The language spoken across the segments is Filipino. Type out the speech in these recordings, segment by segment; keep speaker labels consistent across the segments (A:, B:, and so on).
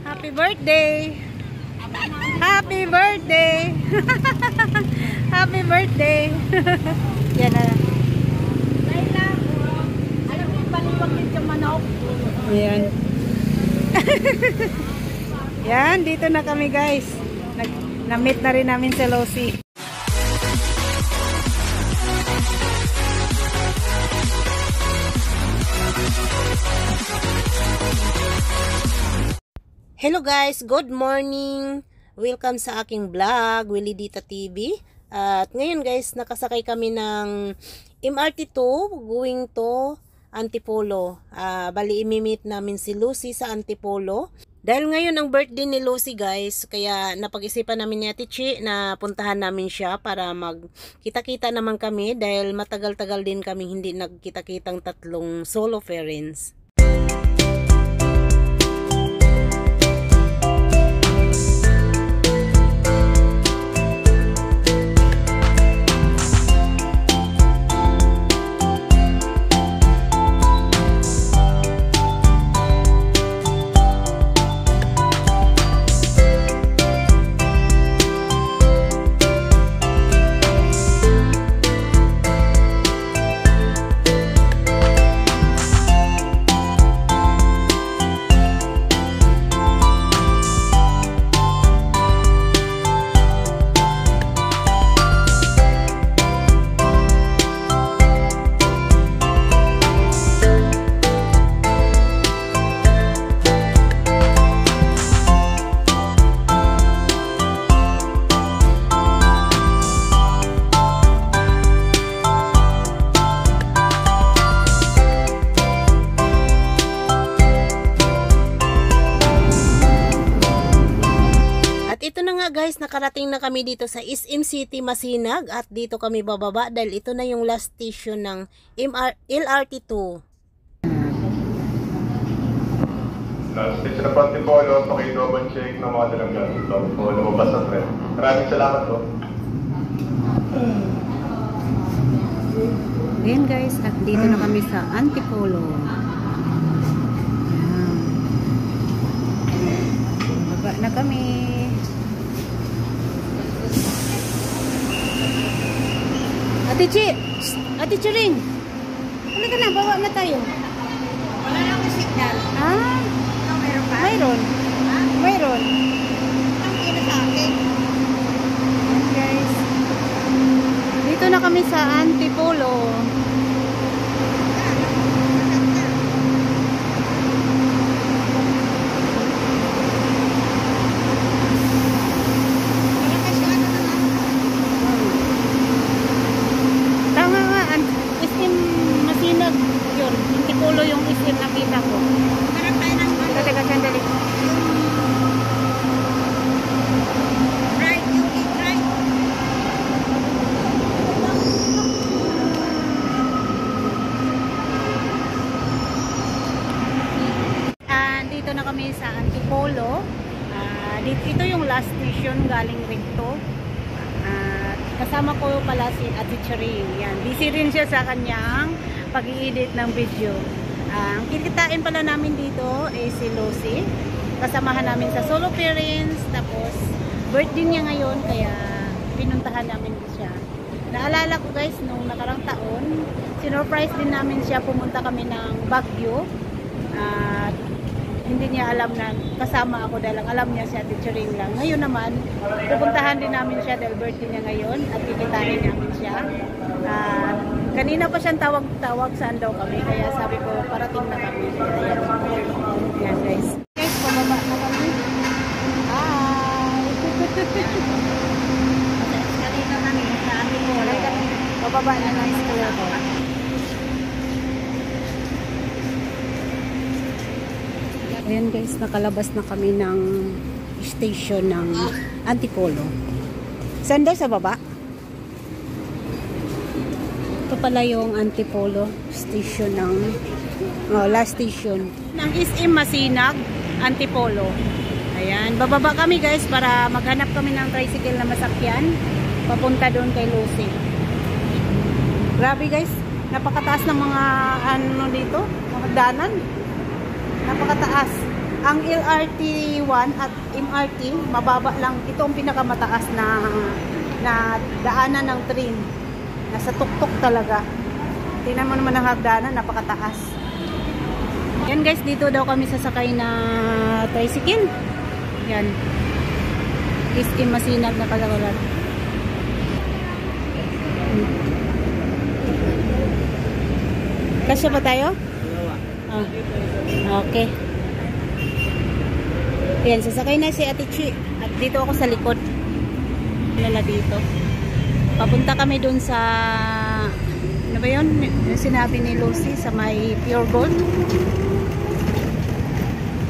A: Happy birthday! Happy birthday! Happy birthday! Yan na.
B: Alam mo yung baliwag yung manok.
A: Ayan. Yan, dito na kami guys. Na-meet na rin namin si Lucy. Hello guys, good morning. Welcome sa aking vlog, Willie Dita TV. At ngayon guys, nakasakay kami ng MRT2 going to Antipolo. Bali imimit namin si Lucy sa Antipolo. Dahil ngayon ang birthday ni Lucy guys, kaya napag-isipan namin ni Ate Chi na puntahan namin siya para magkita-kita naman kami dahil matagal-tagal din kami hindi nagkita-kitang tatlong solo parents. Ito na nga guys, nakarating na kami dito sa SM City, Masinag at dito kami bababa dahil ito na yung last station ng LRT2.
C: Last station na Antipolo, paki-double check na mga dalang gamit ito o lumabas sa tren. Maraming salamat po.
A: Ayan guys, at dito na kami sa Antipolo. Baba na kami. Ate Chi! Ate Chiring! Ano ka na? Bawa na tayo.
B: Wala lang yung signal.
A: Ah!
B: Meron pa?
A: Mayroon.
B: Ha?
A: Mayroon.
B: Ang ina sa akin.
A: Guys. Dito na kami sa Antipolo. Antipolo yung isim nakita ko.
B: Harap tayo ng
A: Talaga sandali.
B: right, yung right.
A: Dito na kami sa Antipolo. Ito yung last station galing Recto. Kasama ko pala si Ate Chiring. Yan. Busy rin siya sa kanyang pag-i-edit ng video. Ang kikitain pala namin dito ay si Lucy. Kasamahan namin sa solo parents. Tapos, birthday niya ngayon. Kaya, pinuntahan namin siya. Naalala ko guys, nung nakarang taon, sinurprise din namin siya. Pumunta kami ng Baguio. At, hindi niya alam na kasama ako dahil ang alam niya si Ate Chiring lang. Ngayon naman, pupuntahan din namin siya dahil birthday niya ngayon at kikitain namin siya. Kanina pa siyang tawag saan daw kami, kaya sabi ko parating na kami. Ayan. Yan guys. Guys, pababa na kami. Hi!
B: Kanina kami sa amin mo.
A: Pababa na ng school ako. Ayan guys, nakalabas na kami ng station ng Antipolo. Saan daw sa baba? Ito pala yung Antipolo station ng last station ng SM Masinag, Antipolo. Ayan, bababa kami guys para maghanap kami ng tricycle na masakyan papunta doon kay Lucy. Grabe guys, napakataas ng mga ano dito, mga danan. Napakataas. Ang LRT 1 at MRT, mababa lang. Ito ang pinakamataas na daanan ng train. Nasa tuktok talaga. Tingnan mo naman ang hagdanan, napakataas. Yan guys, dito daw kami sasakay na tricycle. Yan. SM Masinag na Kalakalan. Kasya ba tayo? Okay. Yan, sasakay na si Ate Chi. At dito ako sa likod. Lala dito. Papunta kami dun sa ano ba yun? Sinabi ni Lucy sa may Pure Gold.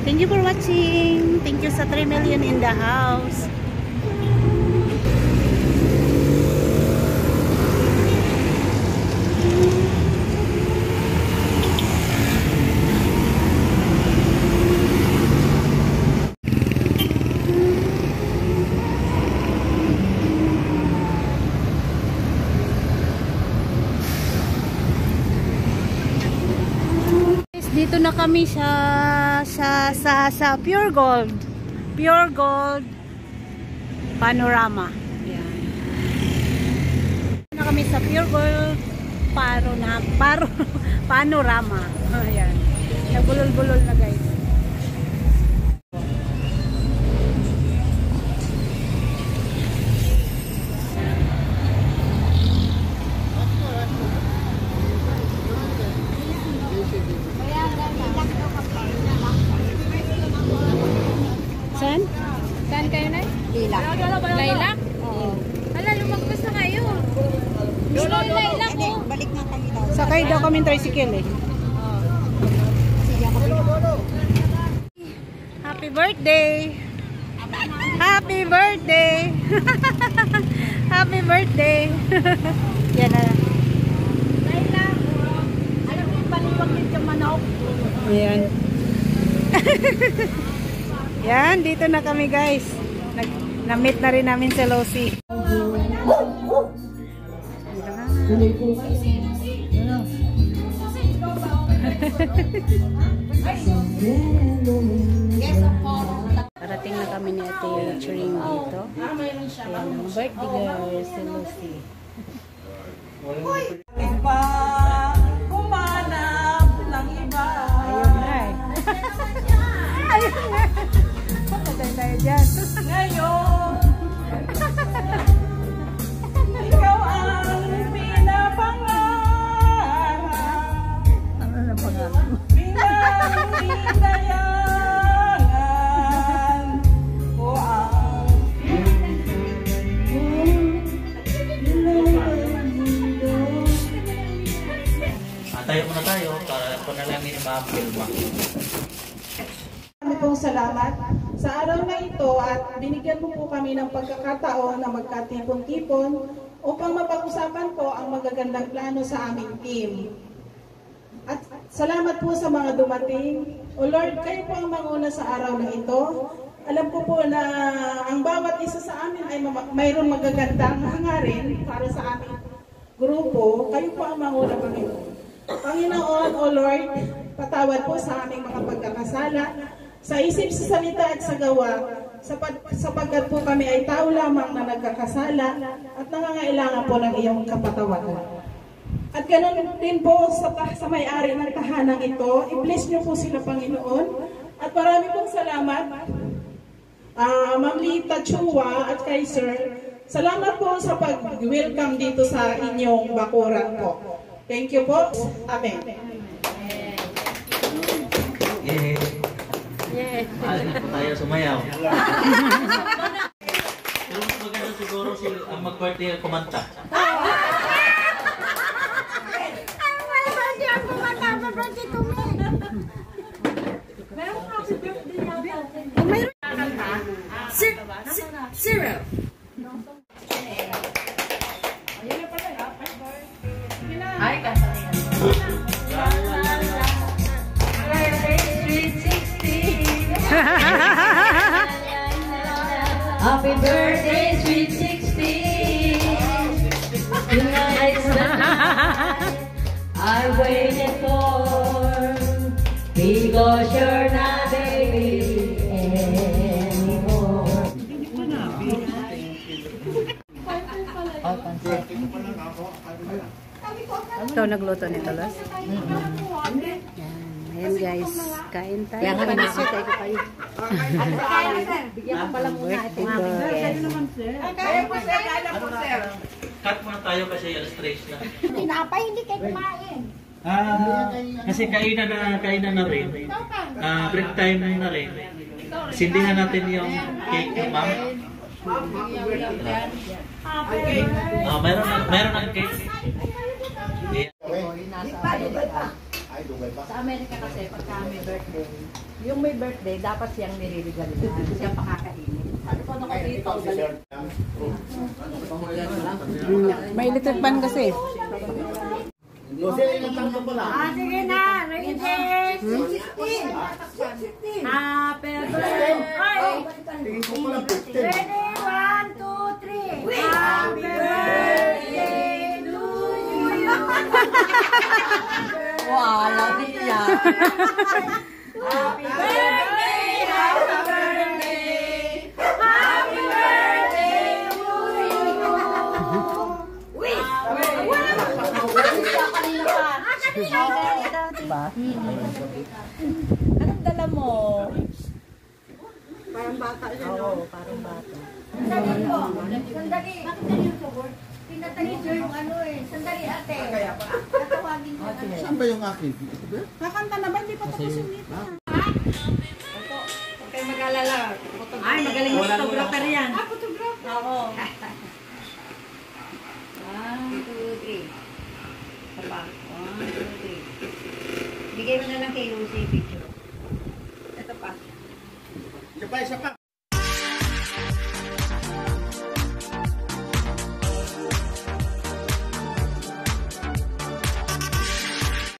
A: Thank you for watching. Thank you sa 3 million in the house. Dito na kami sa Pure Gold. Pure Gold Panorama. Ayan. Dito na kami sa Pure Gold Panorama. Ayan. Nabulol-bulol na guys. Saan?
B: Saan kayo na? Lilac. Lilac? Oo. Hala, lumagpas na kayo. Gusto yung lilac mo. Balik na kami daw.
A: Sakay daw kami tricycle eh. Happy birthday! Happy birthday! Happy birthday! Yan na.
B: Lilac. Alam mo yung baliwag yung manok.
A: Ayan. Yan, dito na kami guys. Na-meet na rin namin si Lucy. Parating na kami ni Ate Chering dito. Ayan, ang birthday girl si Lucy.
B: Humanap ng iba.
A: Ayun na eh. Ayun na. Patay tayo dyan.
B: Ngayon, ikaw ang pinapangarap.
A: Ano na pangalan?
B: Pinanghihindayangan ko ang
D: Tayo muna tayo para panalangin ni Ma'am Vilma.
E: Marami pong salamat sa araw na ito at binigyan mo po kami ng pagkakataon na magkatipon-tipon upang mapag-usapan po ang magagandang plano sa aming team. At salamat po sa mga dumating. O Lord, kayo po ang manguna sa araw na ito. Alam ko po na ang bawat isa sa amin ay mayroong magagandang hangarin para sa aming grupo. Kayo po ang manguna, Panginoon. Panginoon, O Lord, patawad po sa aming mga pagkakasala, sa isip, sa salita at sa gawa, sapagkat po kami ay tao lamang na nagkakasala at nangangailangan po ng iyong kapatawaran. At ganoon din po sa may-ari ng tahanang ito, i-bless niyo po sila, Panginoon. At marami pong salamat, Ma'am Lita Chua at kay Sir. Salamat po sa pag-welcome dito sa inyong bakuran po. Thank you po. Amen.
D: Yay! Alis na po tayo sumayaw. Pero mas maganda siguro ang mag-birthday ang kumanta.
B: Zero. Ay, kanta niya.
F: Happy birthday, sweet 16. Tonight's the night I waited for, because you're not baby.
A: Ikaw nagluto nito, Los? Yan. Ayan guys, kain tayo.
B: Kaya nga
A: Pansit.
B: tayo ko kayo. Bigyan ko pala muna ito.
D: Cut muna tayo kasi alas 3 na.
B: Tinapay, hindi kayo kumain.
D: Kasi kainan na rin. Break time na rin. Sindihan natin yung cake ni ma'am. Mayroon na cake.
B: Sa Amerika kasi, pagka may birthday, yung may birthday, dapat siyang nililigaligyan. Siyang pakakainin. Ano pa ako dito?
A: May electric pan kasi.
B: Sige na! Ready! Happy birthday! Ready? 1, 2, 3! Happy birthday to you! Wala niya! Happy birthday! Happy birthday! Happy birthday to you! Wait! Anong dala mo? Parang bata siya, no? Oo, parang bata. Sandali po. Sandali. Bakit ganyan po? Pinatali siya yung ano eh. Sandali ate. Tatawagin ko.
G: Saan ba yung akin?
E: Kakanta na ba? Hindi pa tapos yung dito.
B: Huwag kayo mag-alala. Ay, magaling mo photographer yan. Photographer? Oo. 1, 2, 3. Papa. 1, 2, 3. Bigay mo na lang kay Lucy picture. Ito pa.
G: Isa pa, isa pa.